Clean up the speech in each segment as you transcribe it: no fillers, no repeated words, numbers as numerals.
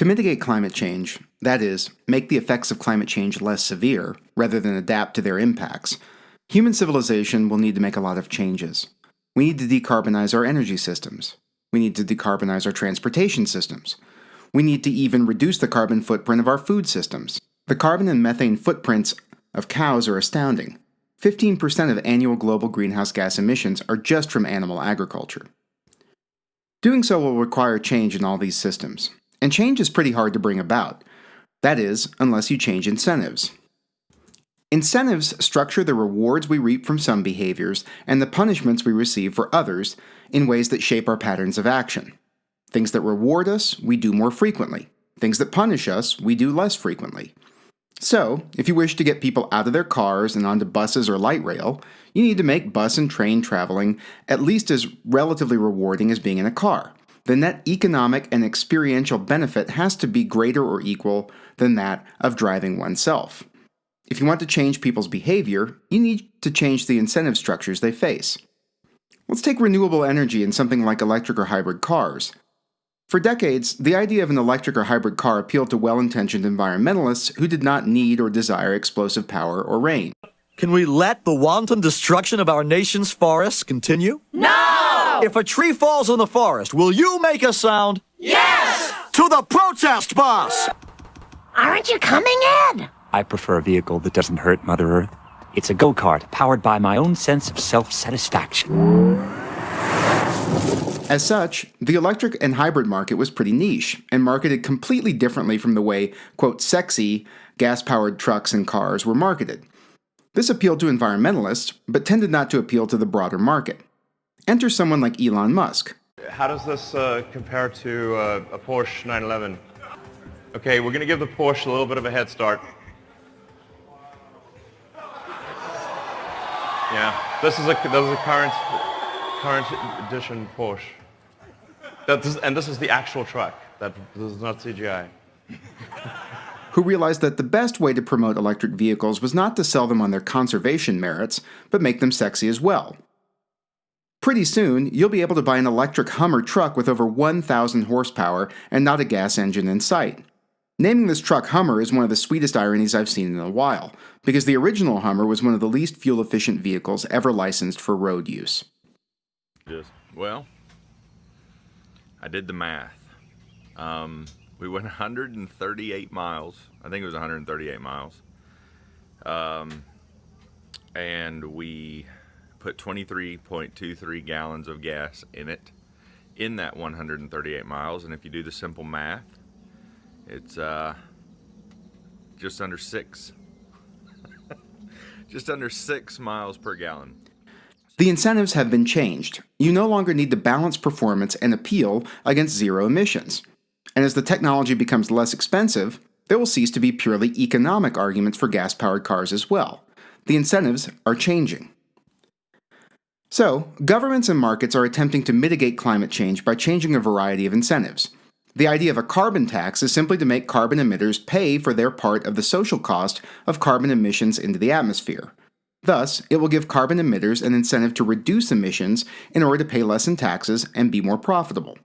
To mitigate climate change, that is, make the effects of climate change less severe, rather than adapt to their impacts, human civilization will need to make a lot of changes. We need to decarbonize our energy systems. We need to decarbonize our transportation systems. We need to even reduce the carbon footprint of our food systems. The carbon and methane footprints of cows are astounding. 15% of annual global greenhouse gas emissions are just from animal agriculture. Doing so will require change in all these systems. And change is pretty hard to bring about. That is, unless you change incentives. Incentives structure the rewards we reap from some behaviors and the punishments we receive for others in ways that shape our patterns of action. Things that reward us, we do more frequently. Things that punish us, we do less frequently. So, if you wish to get people out of their cars and onto buses or light rail, you need to make bus and train traveling at least as relatively rewarding as being in a car. The net economic and experiential benefit has to be greater or equal than that of driving oneself. If you want to change people's behavior, you need to change the incentive structures they face. Let's take renewable energy in something like electric or hybrid cars. For decades, the idea of an electric or hybrid car appealed to well-intentioned environmentalists who did not need or desire explosive power or range. Can we let the wanton destruction of our nation's forests continue? No! If a tree falls in the forest, will you make a sound? Yes! To the protest bus! Aren't you coming in? I prefer a vehicle that doesn't hurt Mother Earth. It's a go-kart powered by my own sense of self-satisfaction. As such, the electric and hybrid market was pretty niche and marketed completely differently from the way, quote, sexy, gas-powered trucks and cars were marketed. This appealed to environmentalists, but tended not to appeal to the broader market. Enter someone like Elon Musk. How does this compare to a Porsche 911? Okay, we're going to give the Porsche a little bit of a head start. Yeah, this is a current edition Porsche. This is the actual truck. This is not CGI. Who realized that the best way to promote electric vehicles was not to sell them on their conservation merits, but make them sexy as well. Pretty soon, you'll be able to buy an electric Hummer truck with over 1,000 horsepower and not a gas engine in sight. Naming this truck Hummer is one of the sweetest ironies I've seen in a while, because the original Hummer was one of the least fuel-efficient vehicles ever licensed for road use. Well, I did the math. We went 138 miles. I think it was 138 miles. And we put 23.23 gallons of gas in that 138 miles. And if you do the simple math, it's just under 6. Just under 6 miles per gallon. The incentives have been changed. You no longer need to balance performance and appeal against zero emissions. And as the technology becomes less expensive, there will cease to be purely economic arguments for gas-powered cars as well. The incentives are changing. So, governments and markets are attempting to mitigate climate change by changing a variety of incentives. The idea of a carbon tax is simply to make carbon emitters pay for their part of the social cost of carbon emissions into the atmosphere. Thus, it will give carbon emitters an incentive to reduce emissions in order to pay less in taxes and be more profitable.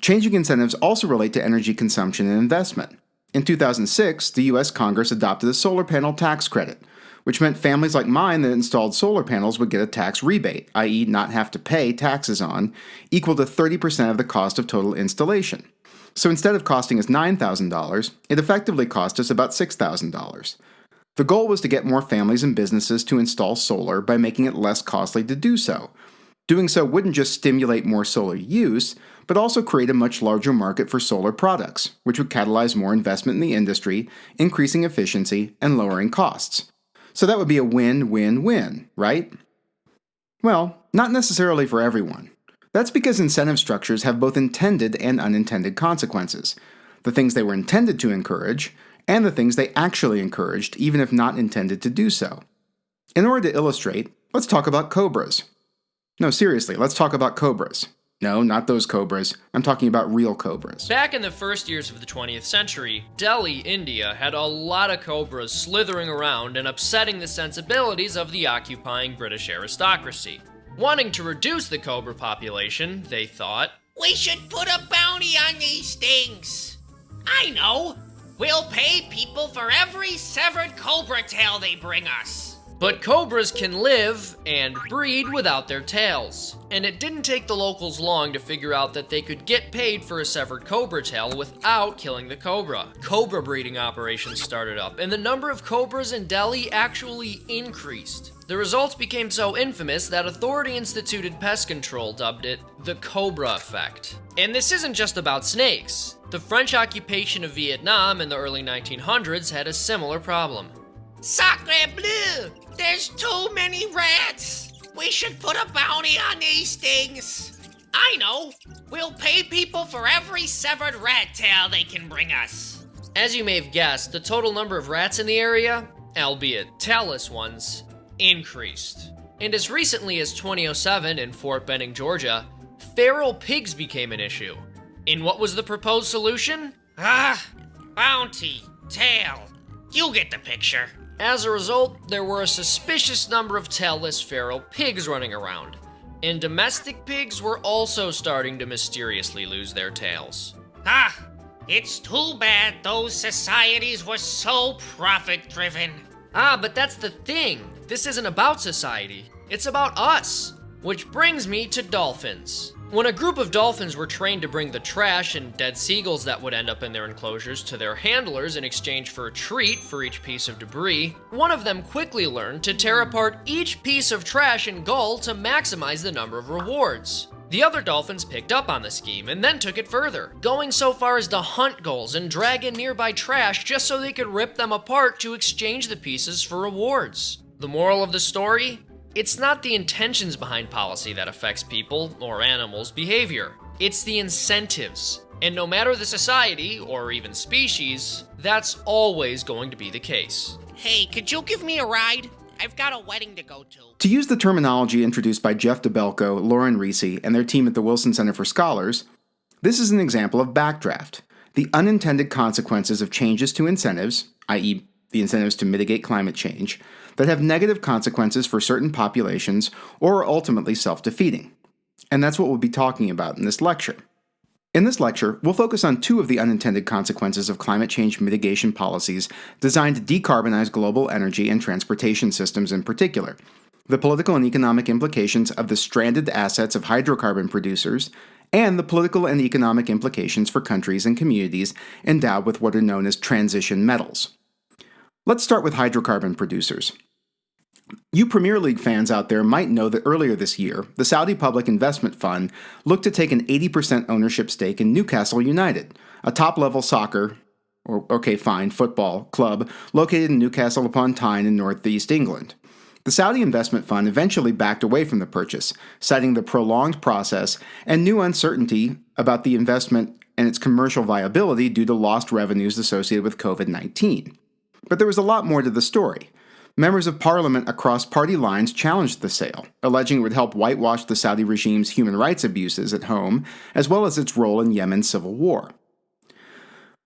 Changing incentives also relate to energy consumption and investment. In 2006, the U.S. Congress adopted a solar panel tax credit, which meant families like mine that installed solar panels would get a tax rebate, i.e. not have to pay taxes on, equal to 30% of the cost of total installation. So instead of costing us $9,000, it effectively cost us about $6,000. The goal was to get more families and businesses to install solar by making it less costly to do so. Doing so wouldn't just stimulate more solar use, but also create a much larger market for solar products, which would catalyze more investment in the industry, increasing efficiency and lowering costs. So that would be a win-win-win, right? Well, not necessarily for everyone. That's because incentive structures have both intended and unintended consequences. The things they were intended to encourage, and the things they actually encouraged, even if not intended to do so. In order to illustrate, let's talk about cobras. No, seriously, let's talk about cobras. No, not those cobras. I'm talking about real cobras. Back in the first years of the 20th century, Delhi, India had a lot of cobras slithering around and upsetting the sensibilities of the occupying British aristocracy. Wanting to reduce the cobra population, they thought, We should put a bounty on these things. I know! We'll pay people for every severed cobra tail they bring us. But cobras can live and breed without their tails, and it didn't take the locals long to figure out that they could get paid for a severed cobra tail without killing the cobra. Cobra breeding operations started up, and the number of cobras in Delhi actually increased. The results became so infamous that authority-instituted pest control dubbed it the Cobra Effect. And this isn't just about snakes. The French occupation of Vietnam in the early 1900s had a similar problem. Sacre bleu! There's too many rats! We should put a bounty on these things! I know! We'll pay people for every severed rat tail they can bring us. As you may have guessed, the total number of rats in the area, albeit tailless ones, increased. And as recently as 2007 in Fort Benning, Georgia, feral pigs became an issue. And what was the proposed solution? Bounty, tail. You get the picture. As a result, there were a suspicious number of tailless feral pigs running around, and domestic pigs were also starting to mysteriously lose their tails. It's too bad those societies were so profit-driven. But that's the thing. This isn't about society. It's about us. Which brings me to dolphins. When a group of dolphins were trained to bring the trash and dead seagulls that would end up in their enclosures to their handlers in exchange for a treat for each piece of debris, one of them quickly learned to tear apart each piece of trash and gull to maximize the number of rewards. The other dolphins picked up on the scheme and then took it further, going so far as to hunt gulls and drag in nearby trash just so they could rip them apart to exchange the pieces for rewards. The moral of the story? It's not the intentions behind policy that affects people or animals' behavior. It's the incentives. And no matter the society, or even species, that's always going to be the case. Hey, could you give me a ride? I've got a wedding to go to. To use the terminology introduced by Jeff DeBelco, Lauren Reese, and their team at the Wilson Center for Scholars, this is an example of backdraft, the unintended consequences of changes to incentives, i.e., the incentives to mitigate climate change, that have negative consequences for certain populations or are ultimately self-defeating. And that's what we'll be talking about in this lecture. In this lecture, we'll focus on two of the unintended consequences of climate change mitigation policies designed to decarbonize global energy and transportation systems in particular, the political and economic implications of the stranded assets of hydrocarbon producers, and the political and economic implications for countries and communities endowed with what are known as transition metals. Let's start with hydrocarbon producers. You Premier League fans out there might know that earlier this year, the Saudi Public Investment Fund looked to take an 80% ownership stake in Newcastle United, a top-level football club located in Newcastle upon Tyne in northeast England. The Saudi Investment Fund eventually backed away from the purchase, citing the prolonged process and new uncertainty about the investment and its commercial viability due to lost revenues associated with COVID-19. But there was a lot more to the story. Members of parliament across party lines challenged the sale, alleging it would help whitewash the Saudi regime's human rights abuses at home, as well as its role in Yemen's civil war.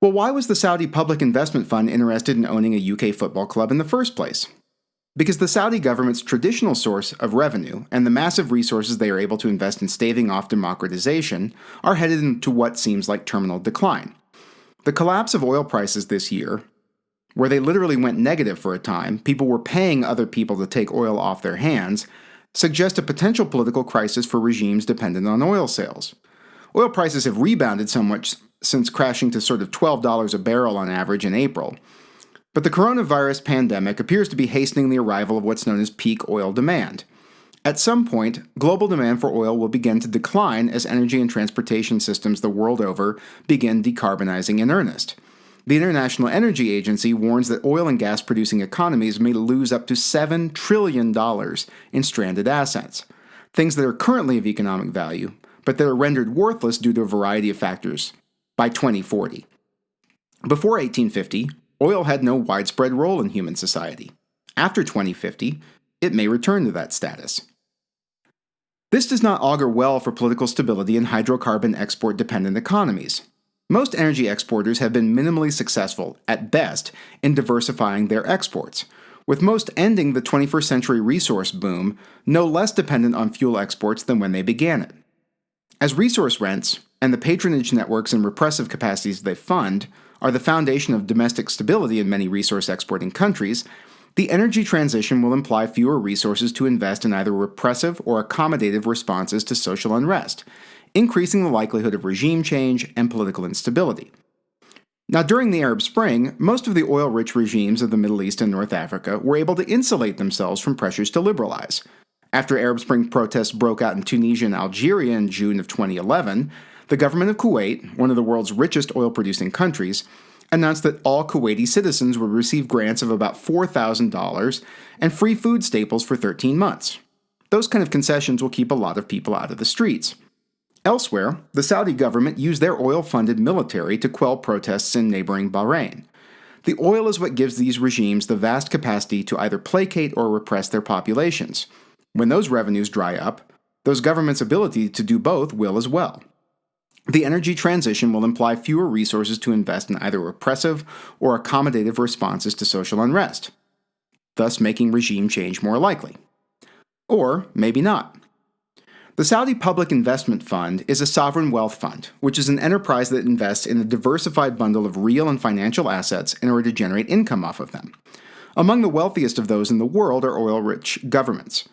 Well, why was the Saudi Public Investment Fund interested in owning a UK football club in the first place? Because the Saudi government's traditional source of revenue and the massive resources they are able to invest in staving off democratization are headed into what seems like terminal decline. The collapse of oil prices this year, where they literally went negative for a time, people were paying other people to take oil off their hands, suggest a potential political crisis for regimes dependent on oil sales. Oil prices have rebounded somewhat since crashing to sort of $12 a barrel on average in April. But the coronavirus pandemic appears to be hastening the arrival of what's known as peak oil demand. At some point, global demand for oil will begin to decline as energy and transportation systems the world over begin decarbonizing in earnest. The International Energy Agency warns that oil and gas producing economies may lose up to $7 trillion in stranded assets, things that are currently of economic value, but that are rendered worthless due to a variety of factors by 2040. Before 1850, oil had no widespread role in human society. After 2050, it may return to that status. This does not augur well for political stability in hydrocarbon export-dependent economies. Most energy exporters have been minimally successful, at best, in diversifying their exports, with most ending the 21st century resource boom no less dependent on fuel exports than when they began it. As resource rents, and the patronage networks and repressive capacities they fund, are the foundation of domestic stability in many resource exporting countries, the energy transition will imply fewer resources to invest in either repressive or accommodative responses to social unrest, increasing the likelihood of regime change and political instability. Now, during the Arab Spring, most of the oil-rich regimes of the Middle East and North Africa were able to insulate themselves from pressures to liberalize. After Arab Spring protests broke out in Tunisia and Algeria in June of 2011, the government of Kuwait, one of the world's richest oil-producing countries, announced that all Kuwaiti citizens would receive grants of about $4,000 and free food staples for 13 months. Those kind of concessions will keep a lot of people out of the streets. Elsewhere, the Saudi government used their oil-funded military to quell protests in neighboring Bahrain. The oil is what gives these regimes the vast capacity to either placate or repress their populations. When those revenues dry up, those governments' ability to do both will as well. The energy transition will imply fewer resources to invest in either repressive or accommodative responses to social unrest, thus making regime change more likely. Or maybe not. The Saudi Public Investment Fund is a sovereign wealth fund, which is an enterprise that invests in a diversified bundle of real and financial assets in order to generate income off of them. Among the wealthiest of those in the world are oil-rich governments.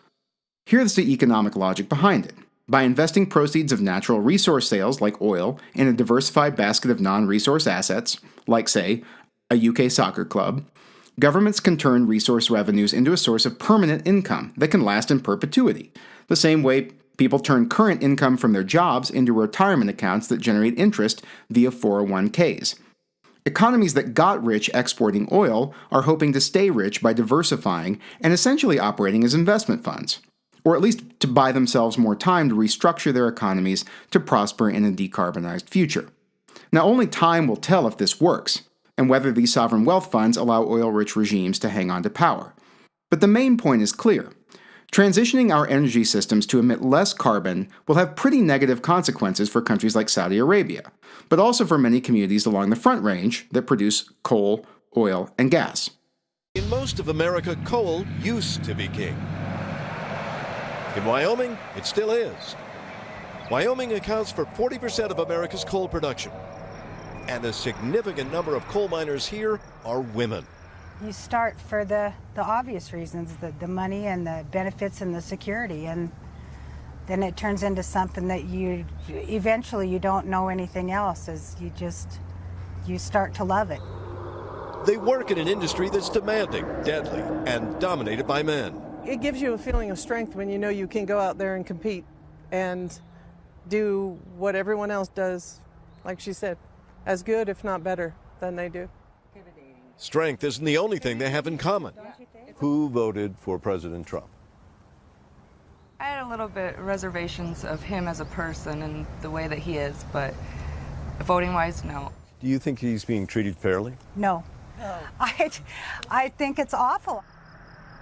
Here's the economic logic behind it. By investing proceeds of natural resource sales, like oil, in a diversified basket of non-resource assets, like, say, a UK soccer club, governments can turn resource revenues into a source of permanent income that can last in perpetuity, the same way people turn current income from their jobs into retirement accounts that generate interest via 401ks. Economies that got rich exporting oil are hoping to stay rich by diversifying and essentially operating as investment funds, or at least to buy themselves more time to restructure their economies to prosper in a decarbonized future. Now, only time will tell if this works, and whether these sovereign wealth funds allow oil-rich regimes to hang on to power. But the main point is clear. Transitioning our energy systems to emit less carbon will have pretty negative consequences for countries like Saudi Arabia, but also for many communities along the Front Range that produce coal, oil, and gas. In most of America, coal used to be king. In Wyoming, it still is. Wyoming accounts for 40% of America's coal production. And a significant number of coal miners here are women. You start for the obvious reasons, the money and the benefits and the security, and then it turns into something that you eventually don't know anything else, as you start to love it. They work in an industry that's demanding, deadly, and dominated by men. It gives you a feeling of strength when you know you can go out there and compete and do what everyone else does, like she said, as good, if not better, than they do. Strength isn't the only thing they have in common. Who voted for President Trump? I had a little bit reservations of him as a person and the way that he is, but voting-wise, no. Do you think he's being treated fairly? No. I think it's awful.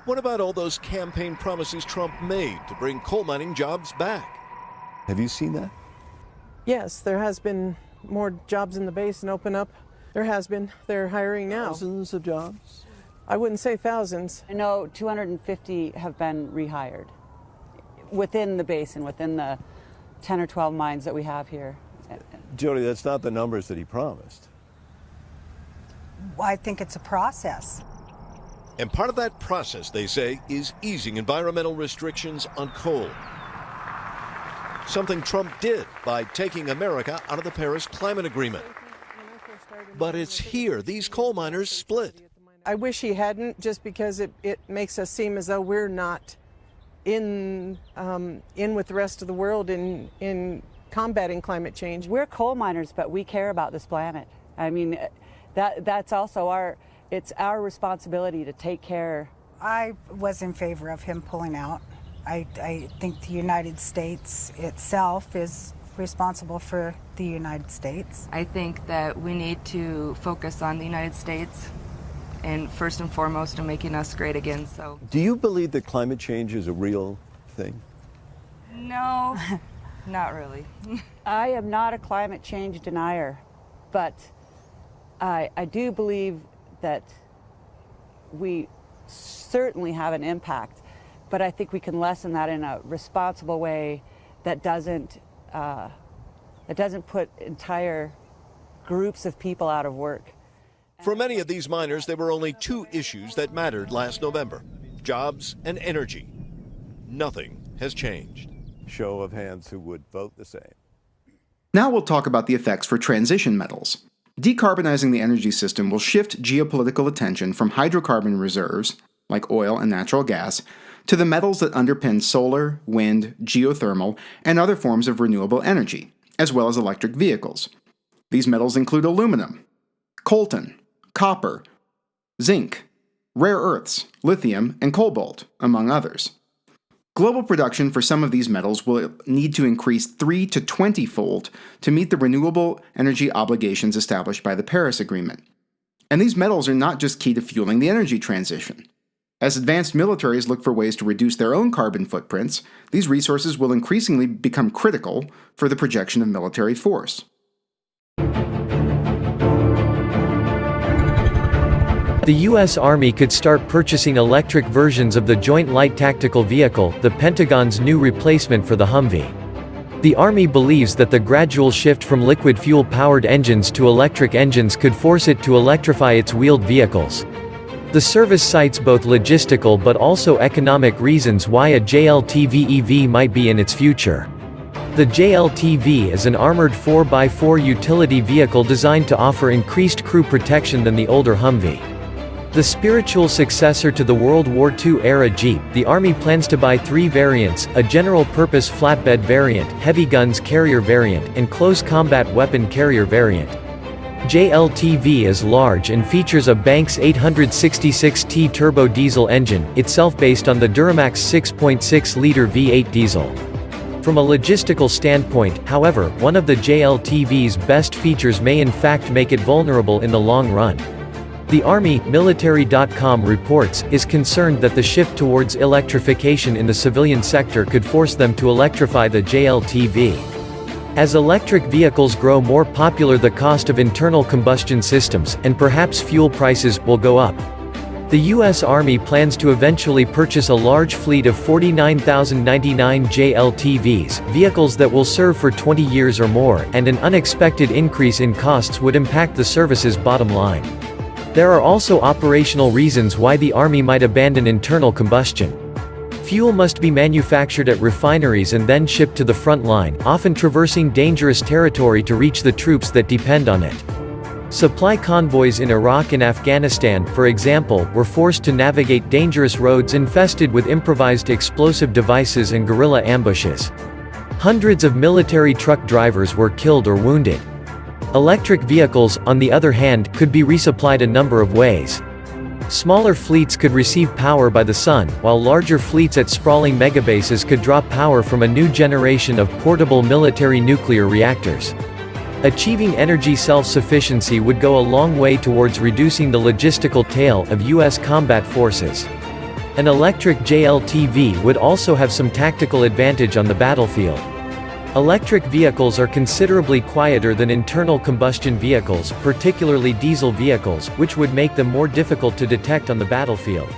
What about all those campaign promises Trump made to bring coal mining jobs back? Have you seen that? Yes, there has been more jobs in the basin open up. There has been. They're hiring now. Thousands of jobs? I wouldn't say thousands. I know 250 have been rehired within the basin, within the 10 or 12 mines that we have here. Jody, that's not the numbers that he promised. I think it's a process. And part of that process, they say, is easing environmental restrictions on coal. Something Trump did by taking America out of the Paris Climate Agreement. But it's here these coal miners split. I wish he hadn't, just because it makes us seem as though we're not in with the rest of the world in combating climate change. We're coal miners, but we care about this planet. I mean, that's also it's our responsibility to take care. I was in favor of him pulling out. I think the United States itself is responsible for the United States. I think that we need to focus on the United States and first and foremost in making us great again. So, do you believe that climate change is a real thing? No, not really. I am not a climate change denier, but I do believe that we certainly have an impact, but I think we can lessen that in a responsible way that doesn't put entire groups of people out of work. For many of these miners, there were only two issues that mattered last November: jobs and energy. Nothing has changed. Show of hands who would vote the same. Now we'll talk about the effects for transition metals. Decarbonizing the energy system will shift geopolitical attention from hydrocarbon reserves, like oil and natural gas, to the metals that underpin solar, wind, geothermal, and other forms of renewable energy, as well as electric vehicles. These metals include aluminum, coltan, copper, zinc, rare earths, lithium, and cobalt, among others. Global production for some of these metals will need to increase 3 to 20-fold to meet the renewable energy obligations established by the Paris Agreement. And these metals are not just key to fueling the energy transition. As advanced militaries look for ways to reduce their own carbon footprints, these resources will increasingly become critical for the projection of military force. The U.S. Army could start purchasing electric versions of the Joint Light Tactical Vehicle, the Pentagon's new replacement for the Humvee. The Army believes that the gradual shift from liquid fuel-powered engines to electric engines could force it to electrify its wheeled vehicles. The service cites both logistical but also economic reasons why a JLTV EV might be in its future. The JLTV is an armored 4x4 utility vehicle designed to offer increased crew protection than the older Humvee. The spiritual successor to the World War II-era Jeep, the Army plans to buy 3 variants: a general-purpose flatbed variant, heavy guns carrier variant, and close combat weapon carrier variant. JLTV is large and features a Banks 866T turbo diesel engine, itself based on the Duramax 6.6-liter V8 diesel. From a logistical standpoint, however, one of the JLTV's best features may in fact make it vulnerable in the long run. The Army, Military.com reports, is concerned that the shift towards electrification in the civilian sector could force them to electrify the JLTV. As electric vehicles grow more popular, the cost of internal combustion systems, and perhaps fuel prices, will go up. The U.S. Army plans to eventually purchase a large fleet of 49,099 JLTVs, vehicles that will serve for 20 years or more, and an unexpected increase in costs would impact the service's bottom line. There are also operational reasons why the Army might abandon internal combustion. Fuel must be manufactured at refineries and then shipped to the front line, often traversing dangerous territory to reach the troops that depend on it. Supply convoys in Iraq and Afghanistan, for example, were forced to navigate dangerous roads infested with improvised explosive devices and guerrilla ambushes. Hundreds of military truck drivers were killed or wounded. Electric vehicles, on the other hand, could be resupplied a number of ways. Smaller fleets could receive power by the sun, while larger fleets at sprawling megabases could draw power from a new generation of portable military nuclear reactors. Achieving energy self-sufficiency would go a long way towards reducing the logistical tail of U.S. combat forces. An electric JLTV would also have some tactical advantage on the battlefield. Electric vehicles are considerably quieter than internal combustion vehicles, particularly diesel vehicles, which would make them more difficult to detect on the battlefield.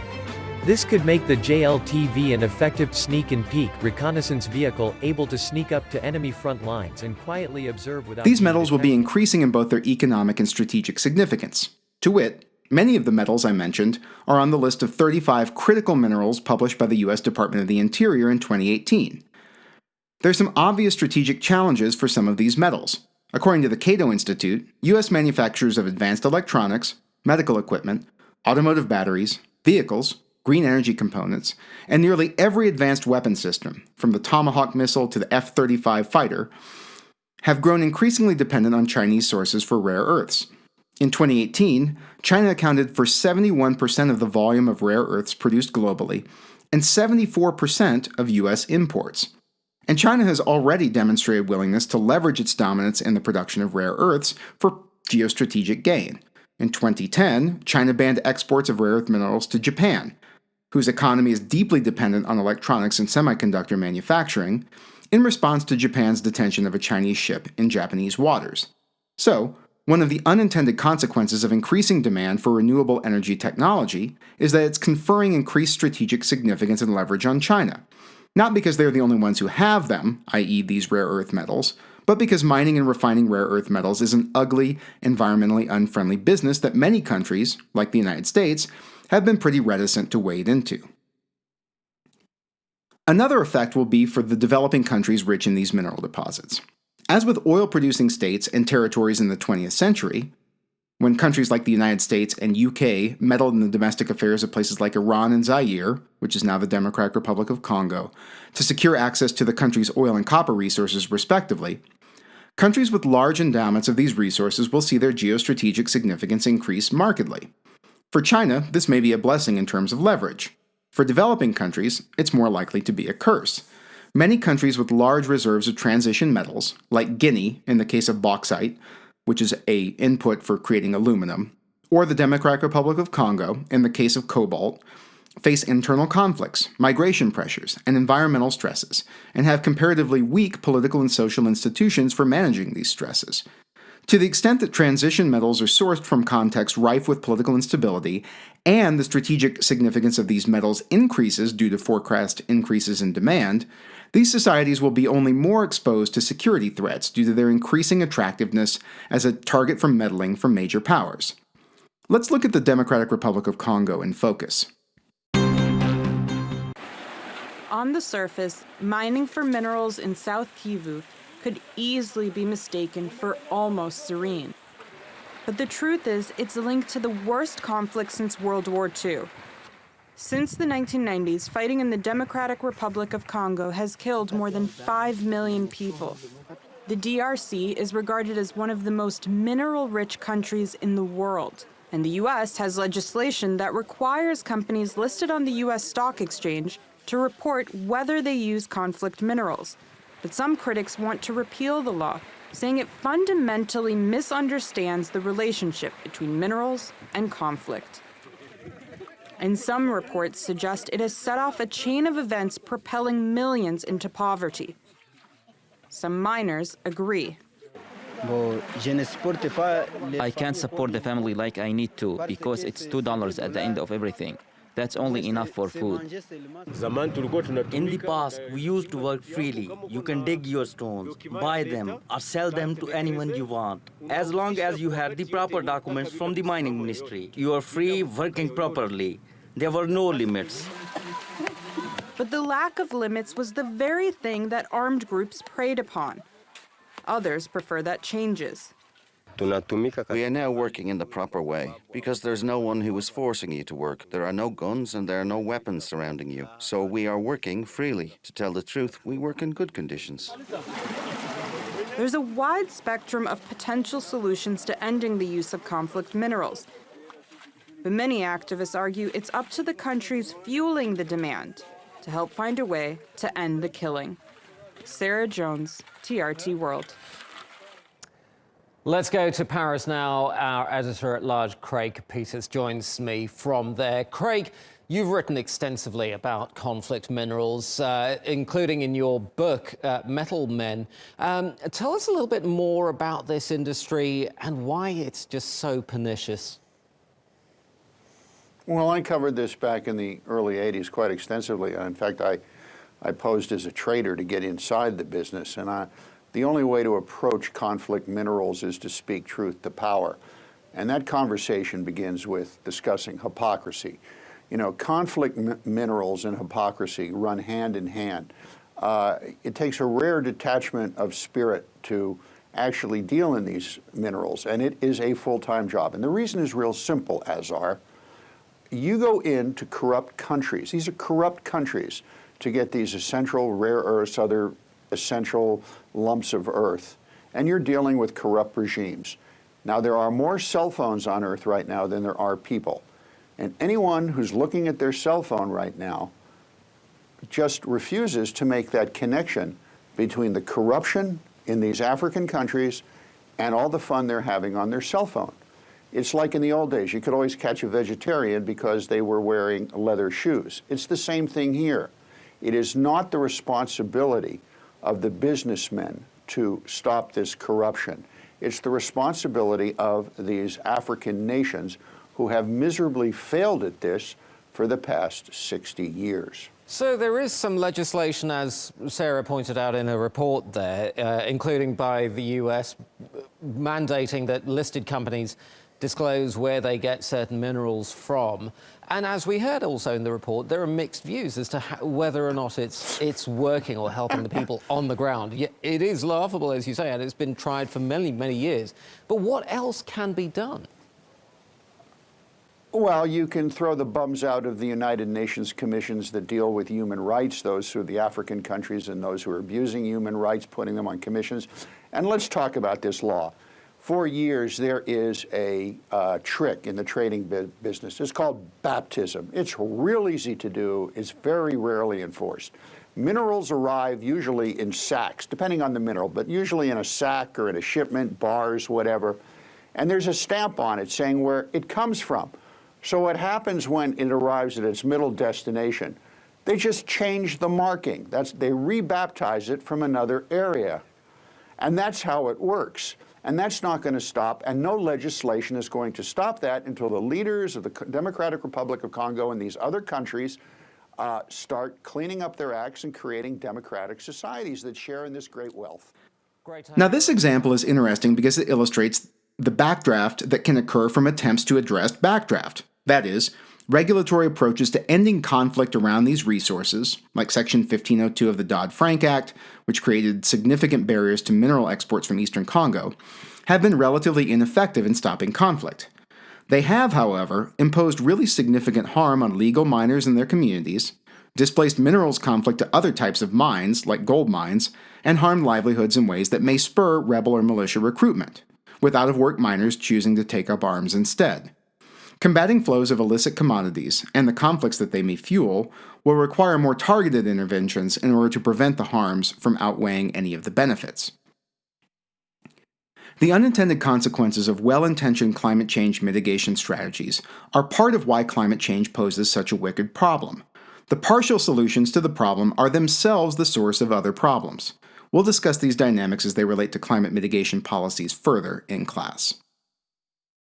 This could make the JLTV an effective sneak and peek reconnaissance vehicle, able to sneak up to enemy front lines and quietly observe without These metals will be increasing in both their economic and strategic significance. To wit, many of the metals I mentioned are on the list of 35 critical minerals published by the U.S. Department of the Interior in 2018. There's some obvious strategic challenges for some of these metals. According to the Cato Institute, U.S. manufacturers of advanced electronics, medical equipment, automotive batteries, vehicles, green energy components, and nearly every advanced weapon system, from the Tomahawk missile to the F-35 fighter, have grown increasingly dependent on Chinese sources for rare earths. In 2018, China accounted for 71% of the volume of rare earths produced globally, and 74% of U.S. imports. And China has already demonstrated willingness to leverage its dominance in the production of rare earths for geostrategic gain. In 2010, China banned exports of rare earth minerals to Japan, whose economy is deeply dependent on electronics and semiconductor manufacturing, in response to Japan's detention of a Chinese ship in Japanese waters. So, one of the unintended consequences of increasing demand for renewable energy technology is that it's conferring increased strategic significance and leverage on China. Not because they're the only ones who have them, i.e. these rare earth metals, but because mining and refining rare earth metals is an ugly, environmentally unfriendly business that many countries, like the United States, have been pretty reticent to wade into. Another effect will be for the developing countries rich in these mineral deposits. As with oil-producing states and territories in the 20th century, when countries like the United States and UK meddled in the domestic affairs of places like Iran and Zaire, which is now the Democratic Republic of Congo, to secure access to the country's oil and copper resources respectively, countries with large endowments of these resources will see their geostrategic significance increase markedly. For China, this may be a blessing in terms of leverage. For developing countries, it's more likely to be a curse. Many countries with large reserves of transition metals, like Guinea in the case of bauxite, which is an input for creating aluminum, or the Democratic Republic of Congo in the case of cobalt, face internal conflicts, migration pressures, and environmental stresses, and have comparatively weak political and social institutions for managing these stresses. To the extent that transition metals are sourced from contexts rife with political instability, and the strategic significance of these metals increases due to forecast increases in demand, these societies will be only more exposed to security threats due to their increasing attractiveness as a target for meddling from major powers. Let's look at the Democratic Republic of Congo in focus. On the surface, mining for minerals in South Kivu could easily be mistaken for almost serene. But the truth is, it's linked to the worst conflict since World War II. Since the 1990s, fighting in the Democratic Republic of Congo has killed more than 5 million people. The DRC is regarded as one of the most mineral-rich countries in the world, and the U.S. has legislation that requires companies listed on the U.S. stock exchange to report whether they use conflict minerals. But some critics want to repeal the law, saying it fundamentally misunderstands the relationship between minerals and conflict. And some reports suggest it has set off a chain of events propelling millions into poverty. Some miners agree. I can't support the family like I need to because it's $2 at the end of everything. That's only enough for food. In the past, we used to work freely. You can dig your stones, buy them, or sell them to anyone you want. As long as you had the proper documents from the mining ministry, you are free working properly. There were no limits. But the lack of limits was the very thing that armed groups preyed upon. Others prefer that changes. We are now working in the proper way, because there's no one who is forcing you to work. There are no guns and there are no weapons surrounding you. So we are working freely. To tell the truth, we work in good conditions. There's a wide spectrum of potential solutions to ending the use of conflict minerals. But many activists argue it's up to the countries fueling the demand to help find a way to end the killing. Sarah Jones, TRT World. Let's go to Paris now. Our editor-at-large, Craig Peters, joins me from there. Craig, you've written extensively about conflict minerals, including in your book, Metal Men. Tell us a little bit more about this industry and why it's just so pernicious. Well, I covered this back in the early 80s quite extensively. In fact, I posed as a trader to get inside the business, and the only way to approach conflict minerals is to speak truth to power. And that conversation begins with discussing hypocrisy. You know, conflict minerals and hypocrisy run hand in hand. It takes a rare detachment of spirit to actually deal in these minerals, and it is a full-time job. And the reason is real simple, Azar. You go into corrupt countries. These are corrupt countries to get these essential rare earths, other essential lumps of earth, and you're dealing with corrupt regimes. Now, there are more cell phones on Earth right now than there are people. And anyone who's looking at their cell phone right now just refuses to make that connection between the corruption in these African countries and all the fun they're having on their cell phone. It's like in the old days. You could always catch a vegetarian because they were wearing leather shoes. It's the same thing here. It is not the responsibility of the businessmen to stop this corruption. It's the responsibility of these African nations who have miserably failed at this for the past 60 years. So there is some legislation, as Sarah pointed out in her report there, including by the US, mandating that listed companies disclose where they get certain minerals from. And as we heard also in the report, there are mixed views as to whether or not it's working or helping the people on the ground. It is laughable, as you say, and it's been tried for many, many years. But what else can be done? Well, you can throw the bums out of the United Nations commissions that deal with human rights, those who are the African countries and those who are abusing human rights, putting them on commissions. And let's talk about this law. For years, there is a trick in the trading business. It's called baptism. It's real easy to do. It's very rarely enforced. Minerals arrive usually in sacks, depending on the mineral, but usually in a sack or in a shipment, bars, whatever. And there's a stamp on it saying where it comes from. So what happens when it arrives at its middle destination? They just change the marking. They rebaptize it from another area. And that's how it works. And that's not going to stop, and no legislation is going to stop that until the leaders of the Democratic Republic of Congo and these other countries start cleaning up their acts and creating democratic societies that share in this great wealth. Now, this example is interesting because it illustrates the backdraft that can occur from attempts to address backdraft. That is, regulatory approaches to ending conflict around these resources, like Section 1502 of the Dodd-Frank Act, which created significant barriers to mineral exports from eastern Congo, have been relatively ineffective in stopping conflict. They have, however, imposed really significant harm on legal miners and their communities, displaced minerals conflict to other types of mines, like gold mines, and harmed livelihoods in ways that may spur rebel or militia recruitment, with out-of-work miners choosing to take up arms instead. Combating flows of illicit commodities and the conflicts that they may fuel will require more targeted interventions in order to prevent the harms from outweighing any of the benefits. The unintended consequences of well-intentioned climate change mitigation strategies are part of why climate change poses such a wicked problem. The partial solutions to the problem are themselves the source of other problems. We'll discuss these dynamics as they relate to climate mitigation policies further in class.